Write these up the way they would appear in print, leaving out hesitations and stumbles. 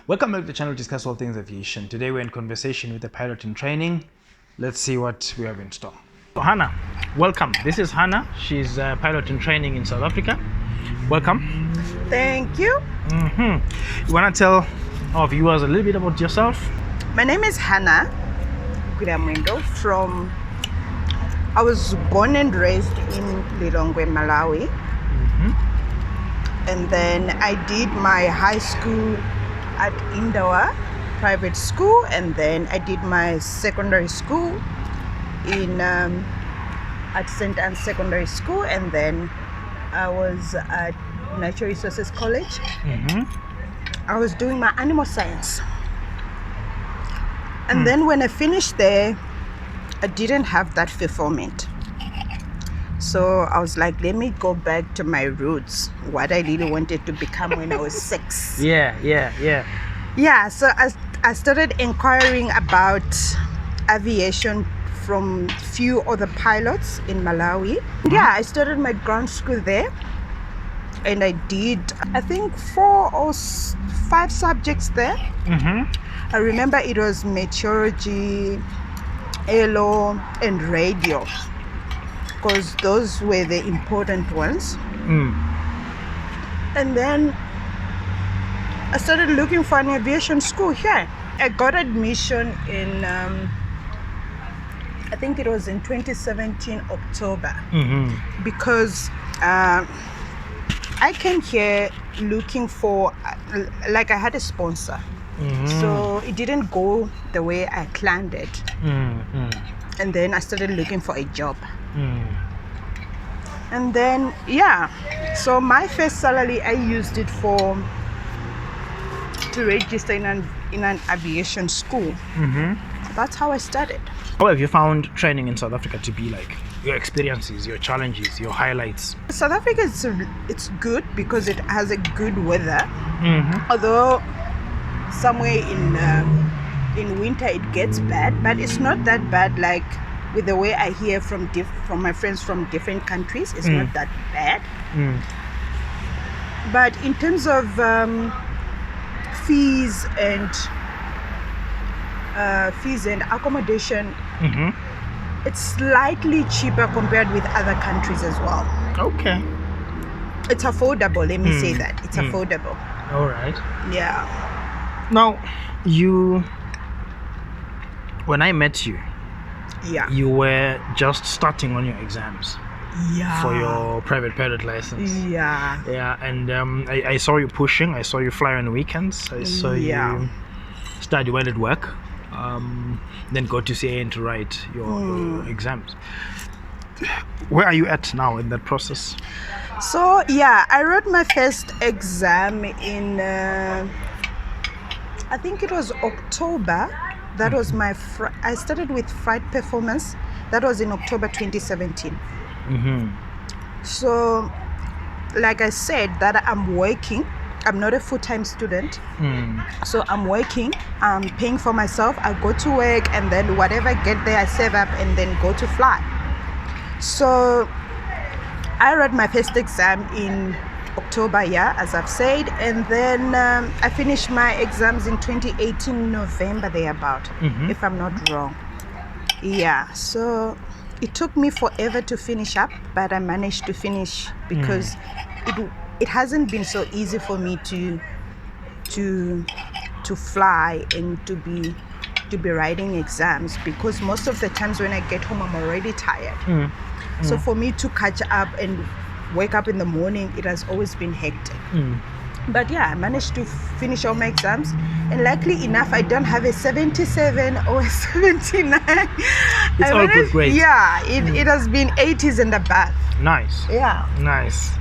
Welcome back to the channel to discuss all things aviation. Today we're in conversation with a pilot in training. Let's see what we have in store. Hanna, welcome. This is Hanna. She's a pilot in training in South Africa. Welcome. Thank you. You want to tell our viewers a little bit about yourself? My name is Hanna from. I was born and raised in Lilongwe, Malawi. And then I did my high school at Indawa private school, and then I did my secondary school in at St. Anne's Secondary School, and then I was at Natural Resources College. I was doing my animal science, and then when I finished there, I didn't have that fulfillment. So I was like, let me go back to my roots, what I really wanted to become when I was 6. Yeah, so I started inquiring about aviation from few other pilots in Malawi. Yeah, I started my ground school there, and I did, I think, 4 or 5 subjects there. I remember it was meteorology, aero, and radio, because those were the important ones. And then I started looking for an aviation school here. I got admission in, I think it was in 2017 October, because I came here looking for, like, I had a sponsor. So it didn't go the way I planned it. And then I started looking for a job. And then, yeah, so my first salary, I used it to register in an aviation school. That's how I started. How have you found training in South Africa to be like? Your experiences, your challenges, your highlights? South Africa, it's good because it has a good weather. Although somewhere in winter it gets bad, but it's not that bad. Like with the way I hear from my friends from different countries, it's not that bad. But in terms of fees and accommodation, it's slightly cheaper compared with other countries as well. Okay. It's affordable, let me say that. It's affordable. All right. Yeah. Now, when I met you, you were just starting on your exams. For your private pilot license. And I saw you pushing. I saw you fly on weekends. I saw you study while at work, then go to CAN to write your exams. Where are you at now in that process? So I wrote my first exam in I think it was October. That was my I started with flight performance. That was in October 2017. So, like I said, that I'm working. I'm not a full-time student. So I'm working. I'm paying for myself. I go to work, and then whatever I get there, I save up and then go to fly. So I wrote my first exam in October, as I've said, and then I finished my exams in 2018 November thereabout, if I'm not wrong. So it took me forever to finish up, but I managed to finish because it hasn't been so easy for me to fly and to be writing exams, because most of the times when I get home I'm already tired. So for me to catch up and wake up in the morning, it has always been hectic. But I managed to finish all my exams, and luckily enough, I don't have a 77 or a 79. It's all good grades. It has been 80s and above. Nice. Nice.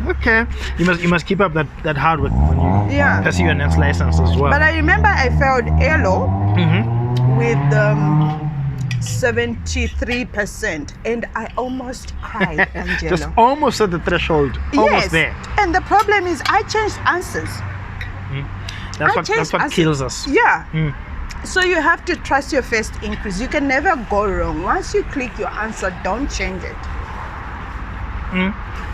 Okay. You must keep up that hard work when you pursue your next license as well. But I remember I failed aero with 73%, and I almost cried, Angelo. Just almost at the threshold. Almost there. And the problem is I changed answers. That's what kills us. So you have to trust your first increase. You can never go wrong. Once you click your answer, don't change it.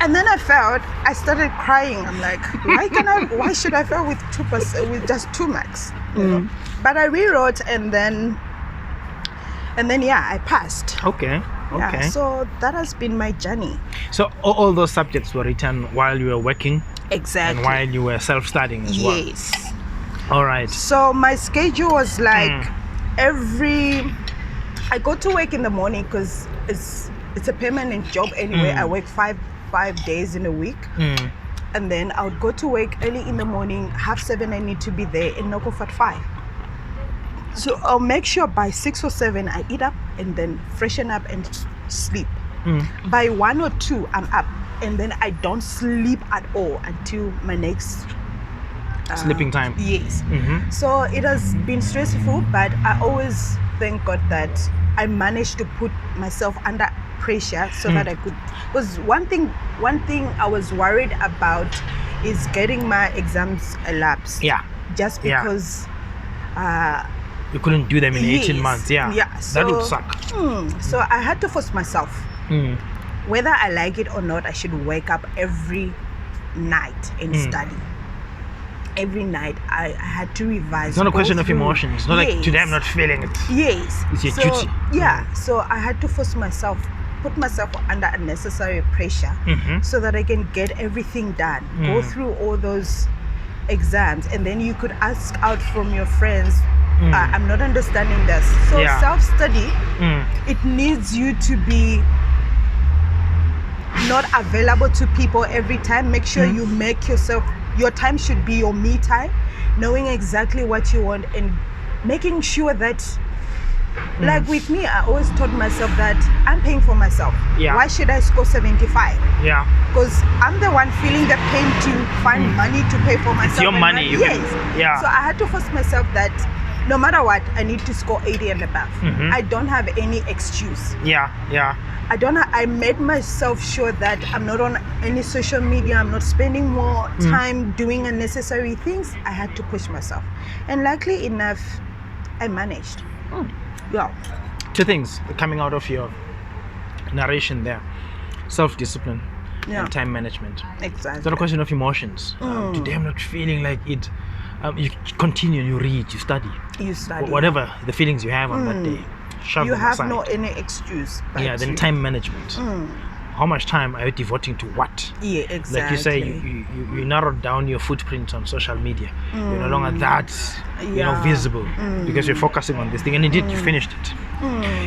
And then I failed. I started crying. I'm like, why should I fail with 2%, with just 2 marks? You know? But I rewrote and then yeah, I passed. Okay. Yeah, so that has been my journey. So all those subjects were written while you were working? Exactly. And while you were self-studying as well? Yes. All right. So my schedule was like I go to work in the morning because it's a permanent job anyway. I work five days in a week. And then I would go to work early in the morning, 7:30 I need to be there, and knock off at 5. So I'll make sure by 6 or 7 I eat up and then freshen up and sleep. By 1 or 2 I'm up, and then I don't sleep at all until my next sleeping time. Yes. So it has been stressful, but I always thank God that I managed to put myself under pressure so that I could, because one thing I was worried about is getting my exams elapsed. Yeah. Just because you couldn't do them in 18 months. Yeah. So, that would suck. So I had to force myself. Whether I like it or not, I should wake up every night and study. Every night I had to revise. It's not a question of emotions. It's not like today I'm not feeling it. Yes. It's your duty. Yeah. So I had to force myself, put myself under unnecessary pressure so that I can get everything done. Go through all those exams, and then you could ask out from your friends, I'm not understanding this. So self-study, it needs you to be not available to people every time. Make sure you make yourself, your time should be your me time, knowing exactly what you want and making sure that like with me, I always told myself that I'm paying for myself. Why should I score 75? Because I'm the one feeling the pain to find money to pay for myself. It's your money. Yes. So I had to force myself that no matter what, I need to score 80 and above. I don't have any excuse. I made myself sure that I'm not on any social media. I'm not spending more time doing unnecessary things. I had to push myself, and luckily enough, I managed. Two things coming out of your narration there: self-discipline and time management. Exactly. It's not a question of emotions. Today I'm not feeling like it. You continue, you read, you study. Whatever the feelings you have on that day, shove you them have aside. no any excuse. Then time management. How much time are you devoting to what? Exactly. Like you say, you narrowed down your footprint on social media. You're no longer that visible because you're focusing on this thing, and indeed you finished it.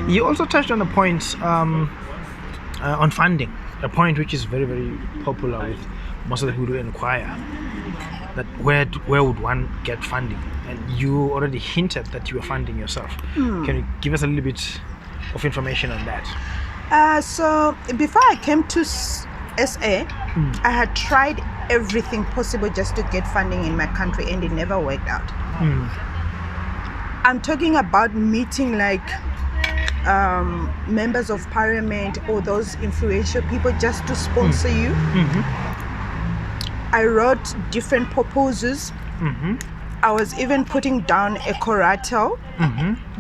You also touched on a point on funding, a point which is very, very popular with most of the people who inquire, that where would one get funding? And you already hinted that you were funding yourself. Can you give us a little bit of information on that? So before I came to SA, I had tried everything possible just to get funding in my country, and it never worked out. I'm talking about meeting like members of parliament or those influential people just to sponsor you. I wrote different proposals. I was even putting down a collateral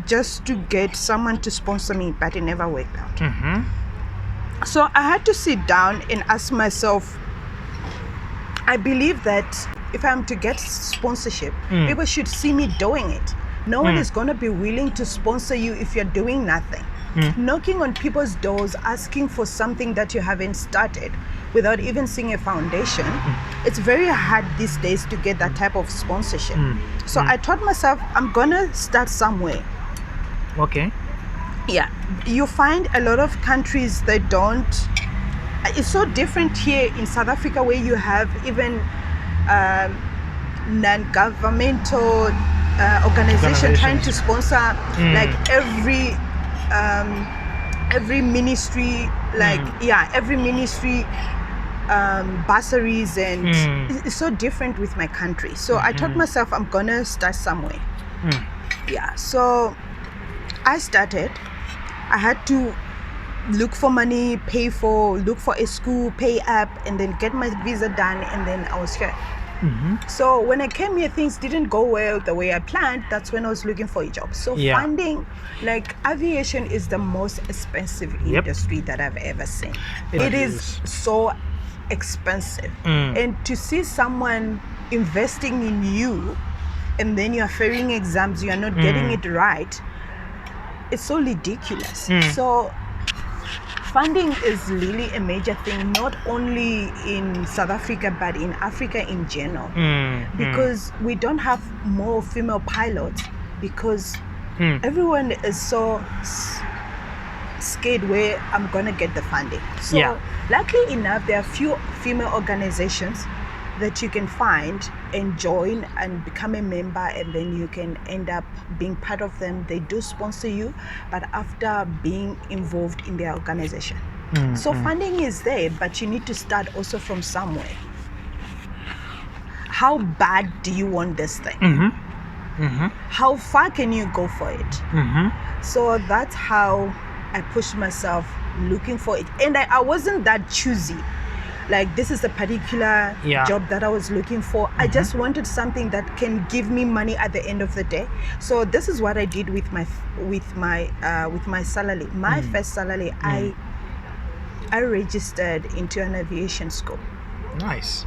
just to get someone to sponsor me, but it never worked out. So I had to sit down and ask myself, I believe that if I'm to get sponsorship, people should see me doing it. No one is going to be willing to sponsor you if you're doing nothing. Knocking on people's doors, asking for something that you haven't started without even seeing a foundation, it's very hard these days to get that type of sponsorship. So I told myself, I'm gonna start somewhere. Okay. Yeah, you find a lot of countries that don't. It's so different here in South Africa, where you have even non-governmental organization trying to sponsor like every ministry, like every ministry bursaries, and it's so different with my country. So I told myself I'm gonna start somewhere. So I started. I had to look for money, look for a school, pay up, and then get my visa done, and then I was here. So when I came here, things didn't go well the way I planned. That's when I was looking for a job. So funding, like aviation is the most expensive industry that I've ever seen. It is so expensive. And to see someone investing in you and then you're failing exams, you're not getting it right, it's so ridiculous. So funding is really a major thing, not only in South Africa but in Africa in general, because we don't have more female pilots because everyone is so scared where I'm gonna get the funding. So luckily enough, there are few female organizations that you can find and join and become a member, and then you can end up being part of them. They do sponsor you, but after being involved in their organization. So funding is there, but you need to start also from somewhere. How bad do you want this thing? How far can you go for it? So that's how I pushed myself looking for it. And I wasn't that choosy. Like, this is a particular job that I was looking for. I just wanted something that can give me money at the end of the day. So this is what I did with my salary. My first salary, I registered into an aviation school. Nice.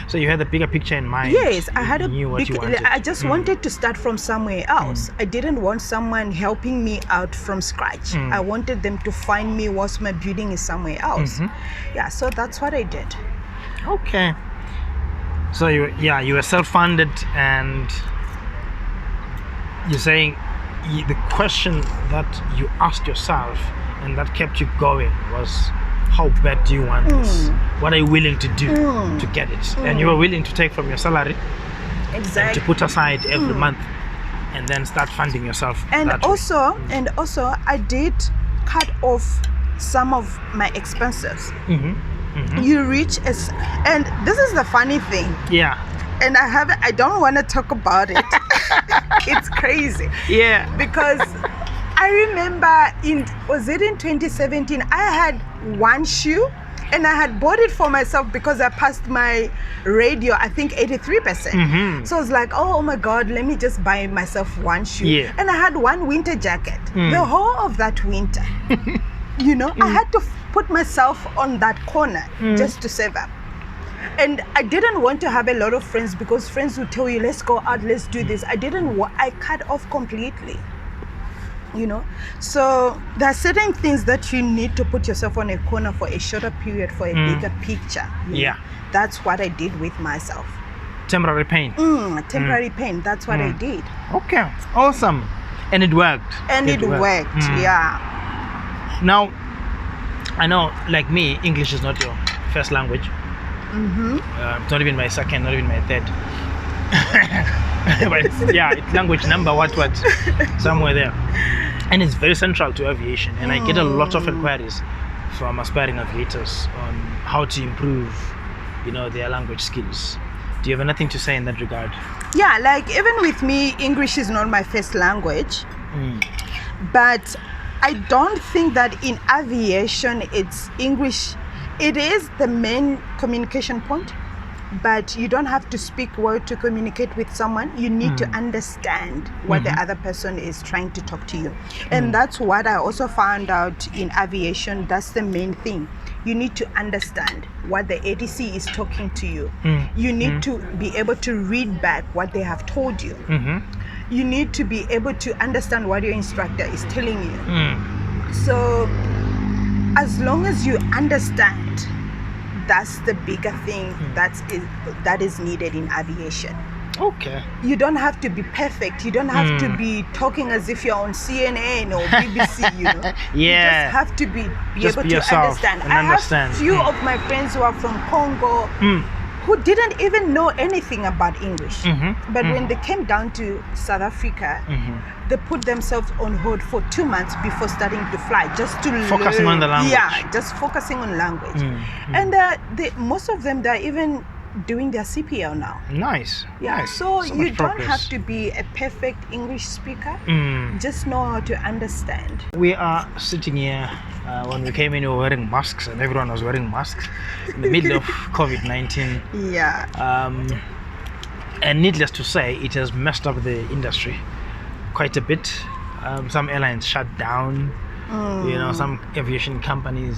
So you had the bigger picture in mind. Yes, I had I just wanted to start from somewhere else. I didn't want someone helping me out from scratch. I wanted them to find me whilst my building is somewhere else. So that's what I did. Okay. So you were self-funded, and you're saying the question that you asked yourself and that kept you going was, how bad do you want this? What are you willing to do to get it? And you were willing to take from your salary and to put aside every month and then start funding yourself. And also I did cut off some of my expenses. You reach and this is the funny thing. And I don't want to talk about it. It's crazy. Because I remember was it in 2017, I had one shoe and I had bought it for myself because I passed my radio, I think 83%. So I was like, oh my God, let me just buy myself one shoe. And I had one winter jacket. The whole of that winter, I had to put myself on that corner just to save up. And I didn't want to have a lot of friends because friends would tell you, let's go out, let's do this. I cut off completely. So there are certain things that you need to put yourself on a corner for a shorter period, for a bigger picture. That's what I did with myself. Temporary pain. Temporary pain. That's what I did. Okay, awesome. And it worked. It worked. Now, I know, like me, English is not your first language. It's not even my second, not even my third. But it's language number what somewhere there. And it's very central to aviation, and I get a lot of inquiries from aspiring aviators on how to improve their language skills. Do you have anything to say in that regard? Like, even with me, English is not my first language, but I don't think that in aviation it's English. It is the main communication point, but you don't have to speak well to communicate with someone. You need to understand what the other person is trying to talk to you. And that's what I also found out in aviation. That's the main thing. You need to understand what the ATC is talking to you. You need to be able to read back what they have told you. You need to be able to understand what your instructor is telling you. So as long as you understand, that's the bigger thing that is needed in aviation. Okay. You don't have to be perfect. You don't have to be talking as if you're on CNN or BBC, You just have to be able to understand. I have few of my friends who are from Congo who didn't even know anything about English. But when they came down to South Africa, they put themselves on hold for 2 months before starting to fly, just to focusing on the language. Just focusing on language. And most of them, they're even doing their CPL now. Nice. So you don't have to be a perfect English speaker. Just know how to understand. We are sitting here. When we came in, we were wearing masks, and everyone was wearing masks in the middle of COVID-19. And needless to say, it has messed up the industry quite a bit. Some airlines shut down. You know, some aviation companies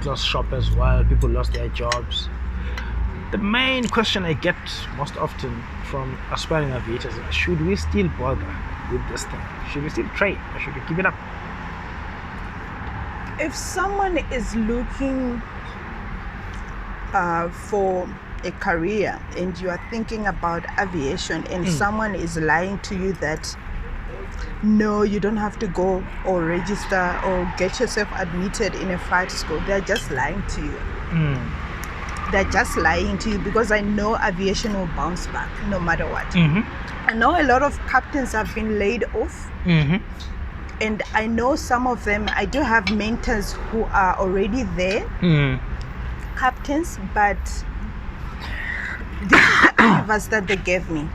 lost shop as well. People lost their jobs. The main question I get most often from aspiring aviators is, should we still bother with this thing? Should we still train, or should we give it up? If someone is looking for a career and you are thinking about aviation and someone is lying to you that no, you don't have to go or register or get yourself admitted in a flight school, they're just lying to you. They're just lying to you, because I know aviation will bounce back no matter what. I know a lot of captains have been laid off, and I know some of them, I do have mentors who are already there, captains, but this is the advice that they gave me: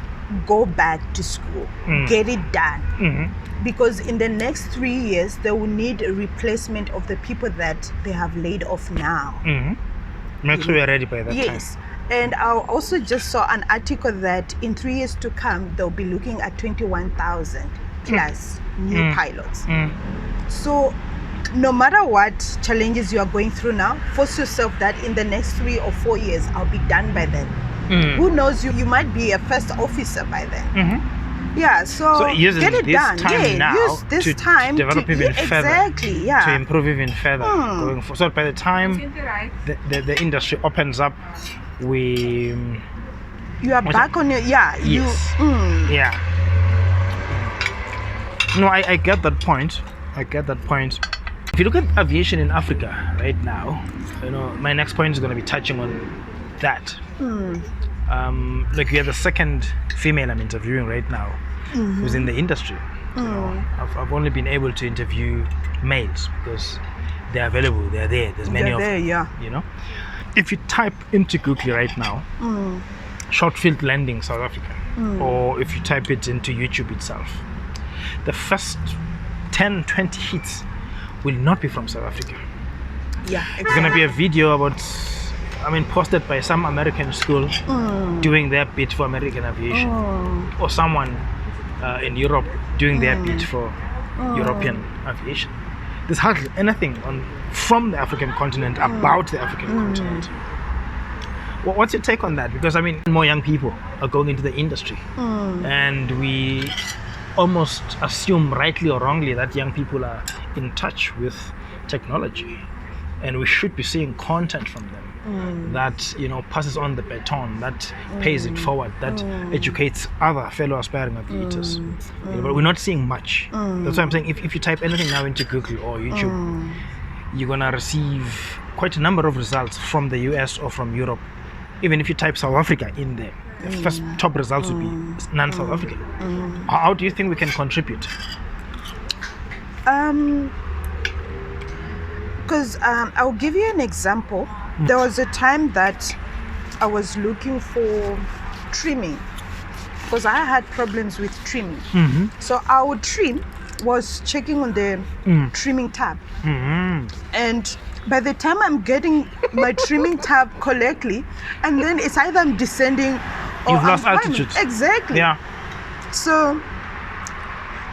go back to school, get it done, because in the next 3 years they will need a replacement of the people that they have laid off now. Make sure you're ready by that time. Yes. And I also just saw an article that in 3 years to come, they'll be looking at 21,000 plus new pilots. So no matter what challenges you are going through now, force yourself that in the next 3 or 4 years, I'll be done by then. Who knows, you might be a first officer by then. Yeah, so get it done. Use this time to develop even further. Exactly, yeah. To improve even further. Going forward. So by the time the industry opens up, you are back on your, yes. No, I get that point. If you look at aviation in Africa right now, you know, my next point is going to be touching on that. Like, you're the second female I'm interviewing right now who's in the industry. You know, I've only been able to interview males because they're available, they're there, there's many of them. You know, if you type into Google right now, short field landing South Africa, or if you type it into YouTube itself, the first 10-20 hits will not be from South Africa. It's going to be a video about, posted by some American school doing their bit for American aviation, or someone in Europe doing their bit for European aviation. There's hardly anything from the African continent about the African continent. What's your take on that? Because more young people are going into the industry, and we almost assume, rightly or wrongly, that young people are in touch with technology, and we should be seeing content from them that passes on the baton, that pays it forward, that educates other fellow aspiring aviators. But we're not seeing much. That's why I'm saying, if you type anything now into Google or YouTube, you're gonna receive quite a number of results from the US or from Europe. Even if you type South Africa in there, the first top results will be non-South African. How do you think we can contribute? Because I'll give you an example. There was a time that I was looking for trimming, because I had problems with trimming. So our trim was checking on the trimming tab, and by the time I'm getting my trimming tab correctly, and then it's either I'm descending or you've lost altitude. Exactly. Yeah. So,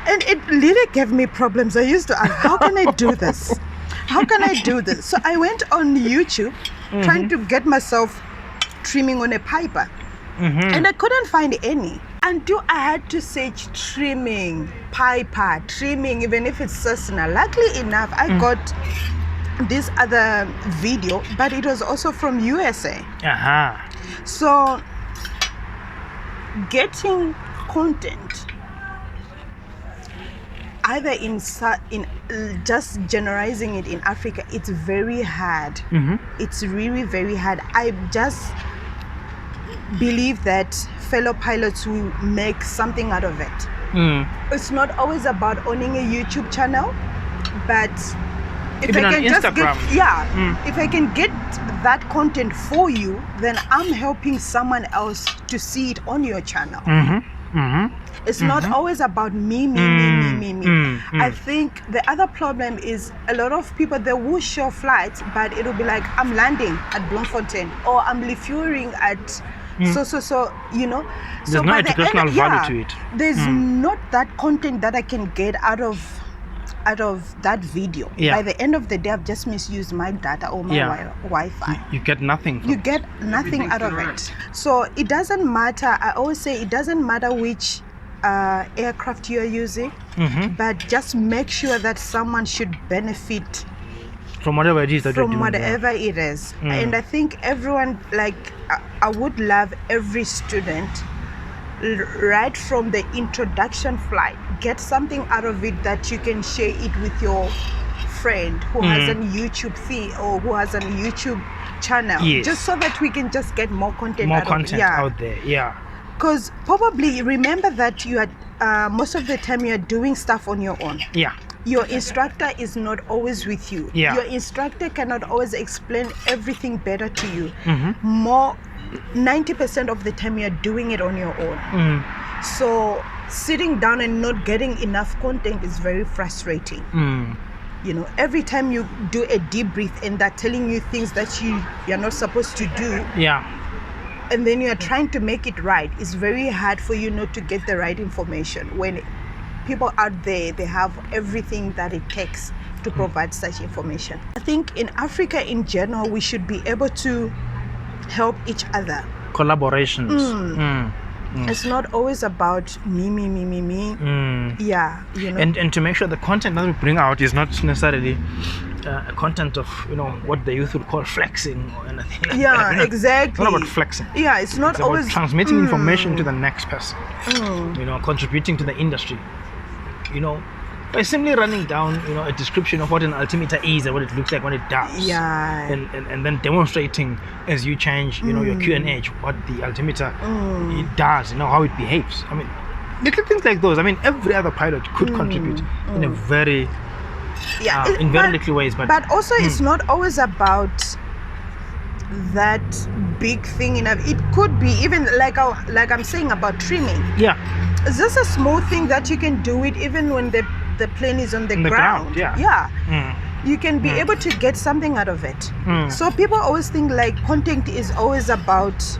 and it really gave me problems. I used to ask, how can I do this? How can I do this? So I went on YouTube trying to get myself trimming on a Piper, and I couldn't find any. Until I had to search trimming, Piper, trimming, even if it's Cessna. Luckily enough, I got this other video, but it was also from USA. So getting content either in just generalizing it in Africa, it's very hard. It's really very hard. I just believe that fellow pilots will make something out of it. It's not always about owning a YouTube channel, but if even I can just Instagram. get if I can get that content for you, then I'm helping someone else to see it on your channel. It's not always about me. I think the other problem is a lot of people, they will show flights, but it'll be like, I'm landing at Bloemfontein, or I'm refueling at so you know. There's so no educational value to it. There's not that content that I can get out of out of that video, by the end of the day, I've just misused my data or my Wi-Fi. You get nothing. You get nothing out of it. So it doesn't matter. I always say it doesn't matter which aircraft you're using, but just make sure that someone should benefit from whatever it is that from whatever it is. And I think everyone, like, I would love every student, right from the introduction flight, get something out of it that you can share it with your friend who has a YouTube feed or who has a YouTube channel, just so that we can just get more content out there. Because probably remember that you are most of the time you are doing stuff on your own. Your instructor is not always with you. Your instructor cannot always explain everything better to you. 90% of the time you're doing it on your own. So sitting down and not getting enough content is very frustrating. You know, every time you do a debrief and they're telling you things that you're not supposed to do, and then you're trying to make it right, it's very hard for you not to get the right information when people out there, they have everything that it takes to provide such information. I think in Africa in general, we should be able to help each other. Collaborations. It's not always about me. Yeah, you know. And to make sure the content that we bring out is not necessarily a content of, you know, what the youth would call flexing or anything. Yeah, exactly. It's not about flexing. Yeah, it's not always about transmitting information to the next person. You know, contributing to the industry. You know, by simply running down, you know, a description of what an altimeter is and what it looks like when it does. Yeah. And then demonstrating as you change, you know, your QNH, what the altimeter it does, you know, how it behaves. I mean, little things like those. I mean, every other pilot could contribute in a very, in very little ways. But also, it's not always about that big thing enough. It could be even like I'm saying about trimming. It's just a small thing that you can do it even when the plane is on the ground. You can be able to get something out of it. So people always think like content is always about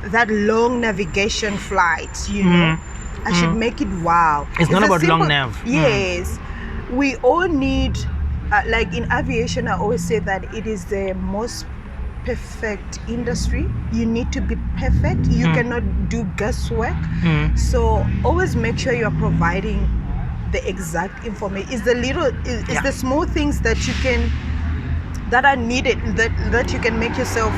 that long navigation flight, you know. I should make it wow. It's not about long nav. Yes. We all need, like in aviation, I always say that it is the most perfect industry. You need to be perfect. You cannot do guesswork. So always make sure you are providing the exact information. It's the small things that you can, that are needed, that you can make yourself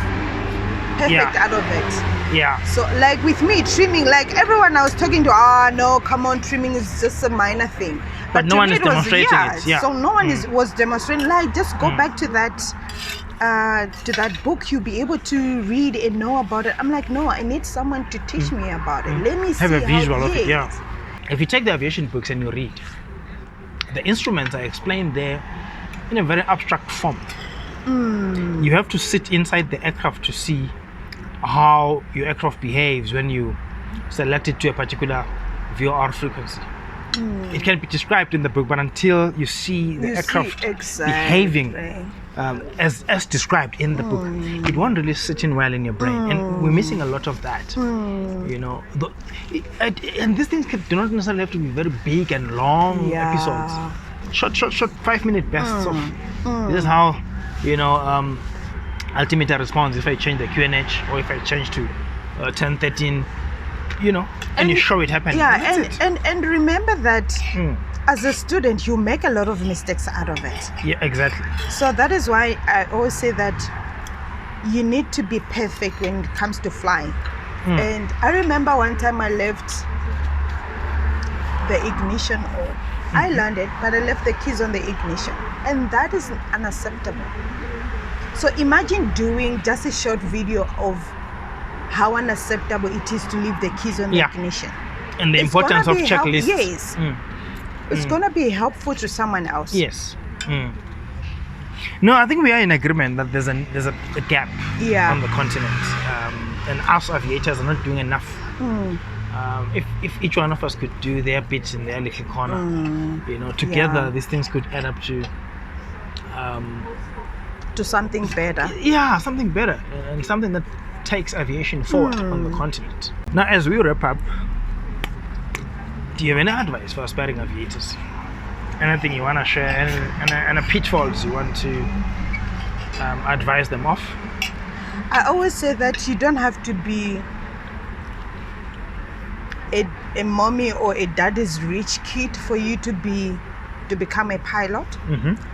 perfect out of it. So like with me, trimming, like everyone I was talking to, no, come on, trimming is just a minor thing. But no one is demonstrating it. So no one was demonstrating. Like, just go back to that book, you'll be able to read and know about it. I'm like, no, I need someone to teach me about it. Let me have a visual of it. If you take the aviation books and you read, the instruments are explained there in a very abstract form. You have to sit inside the aircraft to see how your aircraft behaves when you select it to a particular VOR frequency. It can be described in the book, but until you see the aircraft behaving as described in the book, it won't really sit in well in your brain. And we're missing a lot of that. You know, and these things do not necessarily have to be very big and long episodes. Short 5-minute bursts of this is how, you know, altimeter responds if I change the QNH or if I change to 10, 13, you know, and you show it happening. And remember that as a student, you make a lot of mistakes out of it. Yeah, exactly. So that is why I always say that you need to be perfect when it comes to flying. And I remember one time I left the ignition on. I landed, but I left the keys on the ignition. And that is unacceptable. So imagine doing just a short video of how unacceptable it is to leave the keys on the ignition. And the importance of checklists. Yes. It's going to be helpful to someone else. Yes. No, I think we are in agreement that there's a gap on the continent. And us aviators are not doing enough. If each one of us could do their bit in their little corner, you know, together these things could add up to something better. Yeah, something better, and something that takes aviation forward on the continent. Now, as we wrap up, do you have any advice for aspiring aviators? anything you want to share, and a pitfalls you want to advise them of? I always say that you don't have to be a mommy or a daddy's rich kid for you to become a pilot.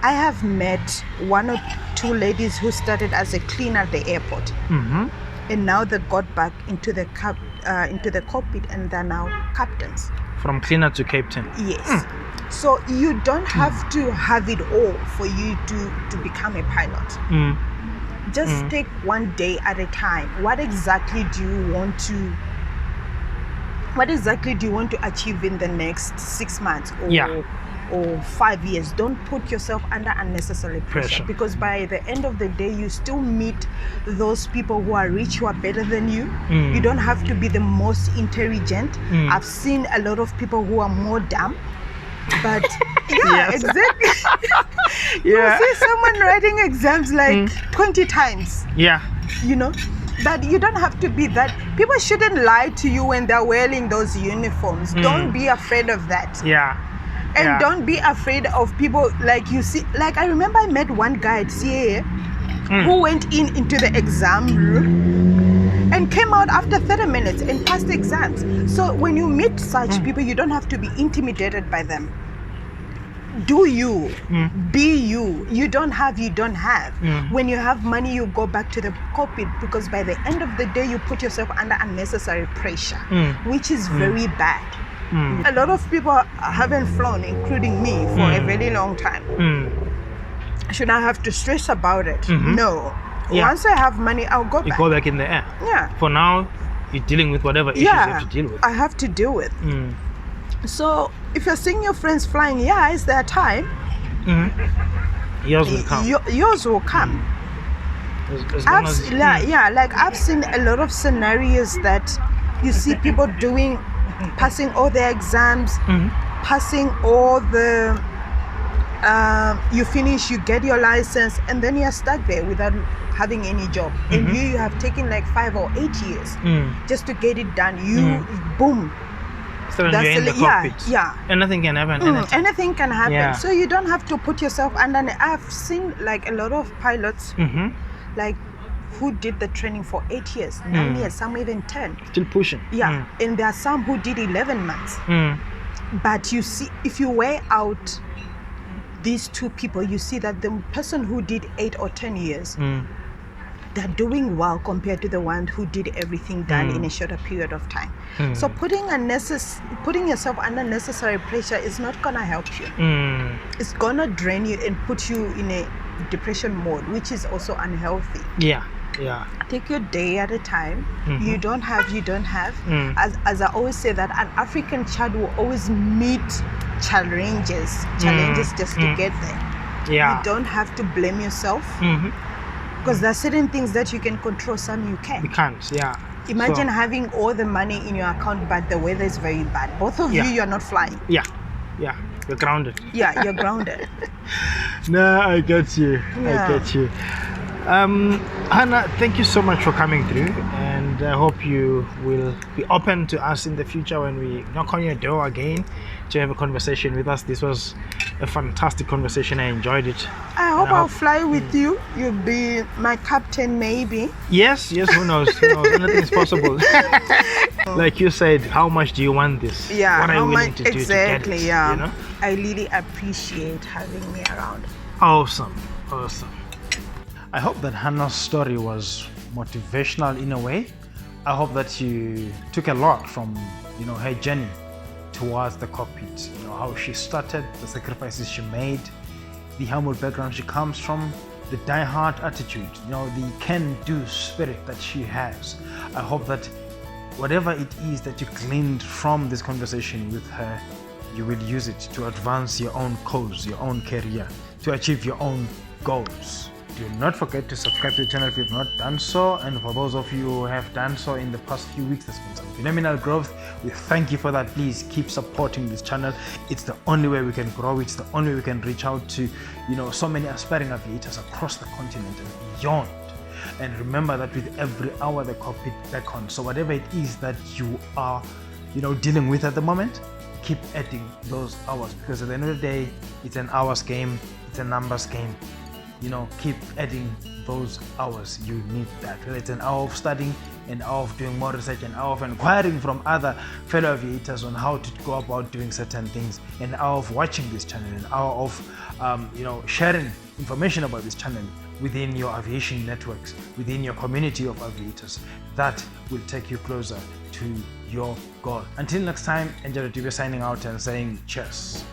I have met 1 or 2 ladies who started as a cleaner at the airport, and now they got back into the cockpit, and they're now captains. From cleaner to captain. Yes. So you don't have to have it all for you to become a pilot. Just take one day at a time. What exactly do you want to achieve in the next 6 months or 5 years? Don't put yourself under unnecessary pressure, because by the end of the day you still meet those people who are rich, who are better than you. You don't have to be the most intelligent. I've seen a lot of people who are more dumb, but exactly. You see someone writing exams like 20 times. But you don't have to be that. People shouldn't lie to you when they're wearing those uniforms. Don't be afraid of that. And don't be afraid of people. Like, you see, like, I remember I met one guy at CAA who went into the exam room and came out after 30 minutes and passed the exams. So when you meet such people, you don't have to be intimidated by them. Do you, be you. You don't have. When you have money, you go back to the cockpit, because by the end of the day, you put yourself under unnecessary pressure, which is very bad. A lot of people haven't flown, including me, for a very long time. Should I have to stress about it? No. Once I have money, I'll go back. You go back in the air. For now, you're dealing with whatever issues you have to deal with. I have to deal with. So if you're seeing your friends flying, it's their time. Yours will come. Yours will come. I've seen a lot of scenarios that you see people passing all their exams, passing all the you finish, you get your license, and then you're stuck there without having any job. And you have taken like 5 or 8 years just to get it done. Boom. So you're in the cockpit. Anything can happen. Anything can happen. So you don't have to put yourself under. I've seen like a lot of pilots like who did the training for 8 years, 9 years, some even 10. Still pushing. And there are some who did 11 months. But you see, if you weigh out these two people, you see that the person who did 8 or 10 years, they're doing well compared to the one who did everything done in a shorter period of time. So putting yourself under unnecessary pressure is not gonna help you. It's gonna drain you and put you in a depression mode, which is also unhealthy. Take your day at a time. You don't have. As I always say, that an African child will always meet challenges just to get there. You don't have to blame yourself, because there are certain things that you can control, some you can't. You can't. Imagine having all the money in your account, but the weather is very bad. Both of you are not flying. You're grounded. You're grounded. No, I get you. I get you. Hannah, thank you so much for coming through, and I hope you will be open to us in the future when we knock on your door again to have a conversation with us. This was a fantastic conversation. I enjoyed it. I hope I'll fly with you. You'll be my captain, maybe. Yes, who knows? Anything is possible. Like you said, how much do you want this? What are you willing to do to get it? I really appreciate having me around. Awesome. I hope that Hannah's story was motivational in a way. I hope that you took a lot from her journey towards the cockpit. How she started, the sacrifices she made, the humble background she comes from, the die-hard attitude, the can-do spirit that she has. I hope that whatever it is that you gleaned from this conversation with her, you will use it to advance your own cause, your own career, to achieve your own goals. Do not forget to subscribe to the channel if you have not done so, and for those of you who have done so in the past few weeks, there's been some phenomenal growth. We thank you for that. Please keep supporting this channel. It's the only way we can grow. It's the only way we can reach out to so many aspiring aviators across the continent and beyond. And remember that with every hour the cockpit beckons. So whatever it is that you are dealing with at the moment, keep adding those hours, because at the end of the day, it's an hours game, it's a numbers game. Keep adding those hours. You need that. Whether it's an hour of studying, an hour of doing more research, an hour of inquiring from other fellow aviators on how to go about doing certain things, an hour of watching this channel, an hour of sharing information about this channel within your aviation networks, within your community of aviators. That will take you closer to your goal. Until next time, Angelo Dube signing out and saying cheers.